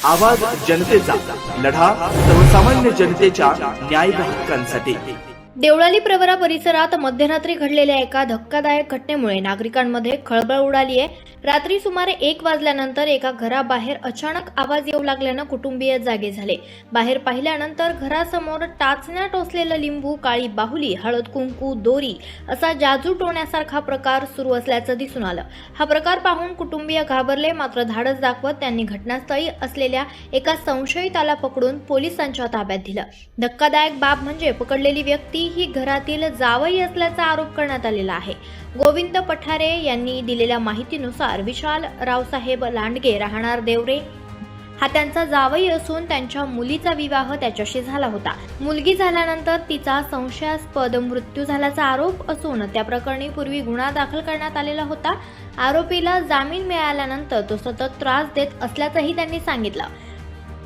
आवाज जनतेचा, लढा सर्वसामान्य जनतेच्या न्याय व हक्कांसाठी। देवळाली प्रवरा परिसरात मध्यरात्री घडलेल्या एका धक्कादायक घटनेमुळे नागरिकांमध्ये खळबळ उडाली आहे। रात्री सुमारे 1 वाजल्यानंतर एका घराबाहेर अचानक आवाज येऊ लागल्यानं कुटुंबीय जागे झाले। बाहेर पाहिल्यानंतर घरासमोर टाचण्या टोचलेलं लिंबू, काळी बाहुली, हळद कुंकू, दोरी असा जादू टोण्यासारखा प्रकार सुरू असल्याचं दिसून आलं। हा प्रकार पाहून कुटुंबीय घाबरले, मात्र धाडस दाखवत त्यांनी घटनास्थळी असलेल्या एका संशयिताला पकडून पोलिसांच्या ताब्यात दिलं। धक्कादायक बाब म्हणजे पकडलेली व्यक्ती ही घरातील जावई असल्याचा आरोप करण्यात आलेला आहे। गोविंद पठारे यांनी दिलेल्या माहितीनुसार विशाल रावसाहेब लांडगे राहणार देवरे हा त्यांचा जावई असून त्यांच्या मुलीचा विवाह त्याच्याशी झाला होता। मुलगी झाल्यानंतर तिचा संशयास्पद मृत्यू झाल्याचा आरोप असून त्या प्रकरणी पूर्वी गुन्हा दाखल करण्यात आलेला होता। आरोपीला जामीन मिळाल्यानंतर तो सतत त्रास देत असल्याचंही त्यांनी सांगितलं।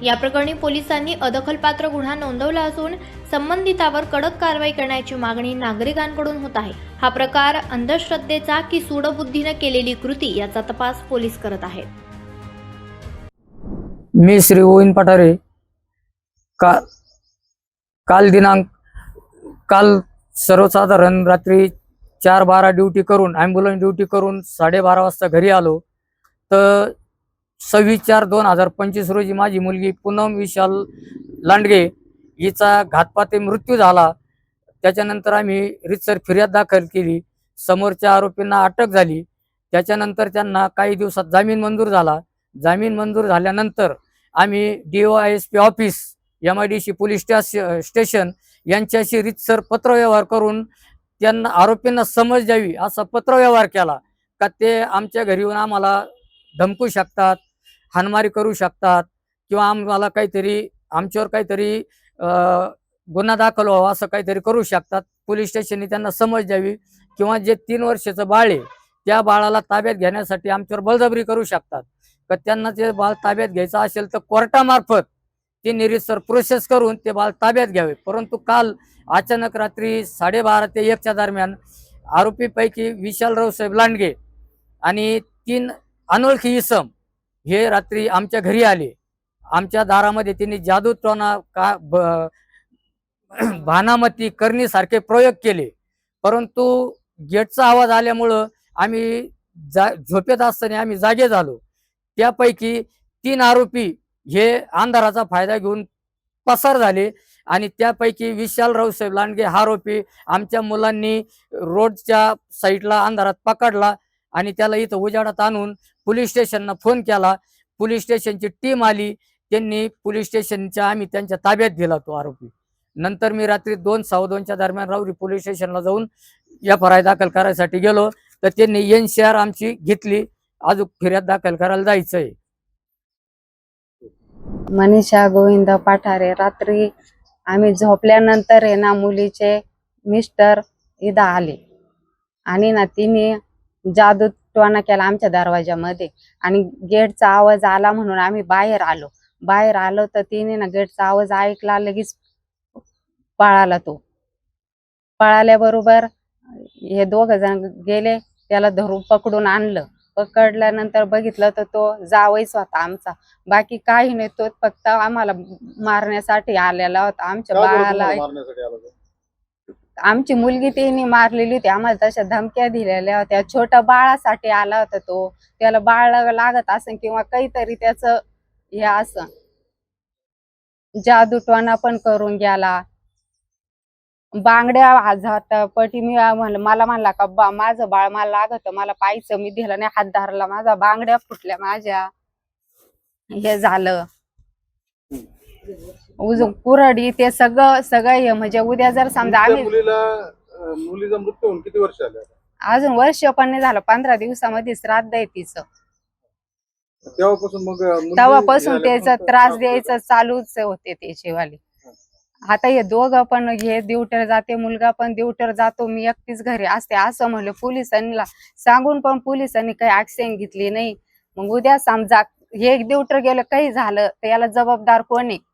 या प्रकरणी पोलिसांनी अदखलपात्र गुन्हा नोंदवला असून संबंधितावर कडक कारवाई करण्याची मागणी नागरिकांकडून होत आहे। हा प्रकार अंधश्रद्धेचा की सूडबुद्धीने केलेली कृती याचा तपास पोलीस करत आहेत। मी श्री गोविंद पठारे काल सर्वसाधारण रात्री 4:12 ड्युटी करून ॲम्ब्युलन्स ड्युटी करून 12:30 वाजता घरी आलो। तर 26/4/2025 रोजी माझी मुलगी पूनम विशाल लांडगे हिचा घातपाती मृत्यू झाला। त्याच्यानंतर आम्ही रीतसर फिर्याद दाखल केली। समोरच्या आरोपींना अटक झाली। त्याच्यानंतर त्यांना काही दिवसात जामीन मंजूर झाला। जामीन मंजूर झाल्यानंतर आम्ही DOISP office, MIDC police station यांच्याशी रीतसर पत्रव्यवहार करून त्यांना आरोपींना समज द्यावी असा पत्रव्यवहार केला का ते आमच्या घरी येऊन आम्हाला धमकू शकतात, हाणमारी करू शकतात किंवा आम्हाला काहीतरी आमच्यावर काहीतरी गुन्हा दाखल व्हावा असं काहीतरी करू शकतात। पोलीस स्टेशनने त्यांना समज द्यावी किंवा जे 3 वर्षाचं बाळ आहे त्या बाळाला ताब्यात घेण्यासाठी आमच्यावर बळजबरी करू शकतात। तर त्यांना ते बाळ ताब्यात घ्यायचं असेल तर कोर्टामार्फत ते निरीक्षर प्रोसेस करून ते बाळ ताब्यात घ्यावे। परंतु काल अचानक रात्री 12:30 ते 1च्या दरम्यान आरोपीपैकी विशाल रावसाहेब लांडगे आणि 3 अनोळखी इसम हे रात्री आमच्या घरी आले। आमच्या दारामध्ये त्यांनी जादूटोणा भानामती करण्यासारखे प्रयोग केले। परंतु गेटचा आवाज आल्यामुळं आम्ही झोपेत असताना आम्ही जागे झालो। त्यापैकी 3 आरोपी हे अंधाराचा फायदा घेऊन पसार झाले आणि त्यापैकी विशाल रावसाहेब लांडगे हा आरोपी आमच्या मुलांनी रोडच्या साईडला अंधारात पकडला आणि त्याला इथं उजाडात आणून पोलीस स्टेशनला फोन केला। पोलीस स्टेशनची टीम आली, त्यांनी पोलीस स्टेशनच्या आम्ही त्यांच्या ताब्यात दिला तो आरोपी। नंतर मी रात्री 2-2:15च्या दरम्यान राऊरी पोलीस स्टेशनला जाऊन FIR दाखल करायसाठी गेलो तर त्यांनी NCR आमची घेतली। अजून फिर्याद दाखल करायला जायचंय। मनीषा गोविंद पठारे। रात्री आम्ही झोपल्यानंतर आहे ना मुलीचे मिस्टर इथं आले आणि ना तिने जादू टोणा केला आमच्या दरवाजामध्ये आणि गेटचा आवाज आला म्हणून आम्ही बाहेर आलो तर तिने ना गेटचा आवाज ऐकला, लगेच पळाला। तो पळाल्याबरोबर हे 2 जण गेले, त्याला धरून पकडून आणलं। पकडल्यानंतर बघितलं तर तो जावईच होता आमचा, बाकी काही नाही। तो फक्त आम्हाला मारण्यासाठी आलेला होता। आमच्या बाळाला, आमची मुलगी त्यांनी मारलेली होती, आम्हाला तशा धमक्या दिलेल्या होत्या। छोट्या बाळासाठी आला होता तो, त्याला बाळ लागत असेल किंवा काहीतरी त्याचं हे असं जादूटोणा पण करून गेला। बांगड्या 1000 पटी मी मला म्हणला का माझं बाळ मला लागत, मला पाहायचं, मी दिलं नाही, हात धरला, माझा बांगड्या फुटल्या, माझ्या हे झालं कुरडी, ते सगळं हे म्हणजे उद्या जर समजा आम्ही मुलीचा मृत्यू होऊन किती वर्ष झाले? अजून वर्ष पण नाही झालं, 15 दिवसामध्ये श्राद्ध आहे तिचं। तेव्हापासून त्याचा त्रास द्यायचं चालूच होते त्याचेवाले। आता हे 2 पण हे ड्युटीवर जाते, मुलगा पण ड्युटीवर जातो, मी एकटीच घरी असते असं म्हणलं। पोलिसांना सांगून पण पोलिसांनी काही ऍक्शन घेतली नाही। मग उद्या समजा हे ड्युटीवर गेलं, काही झालं तर याला जबाबदार कोण आहे?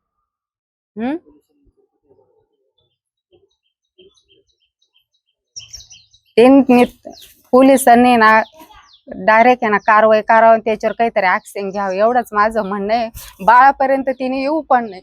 पोलिसांनी ना डायरेक्ट आहे ना कारवाई करावं, त्याच्यावर काहीतरी ऍक्शन घ्यावं, एवढंच माझं म्हणणं आहे. बाळापर्यंत तिने येऊ पण नाही.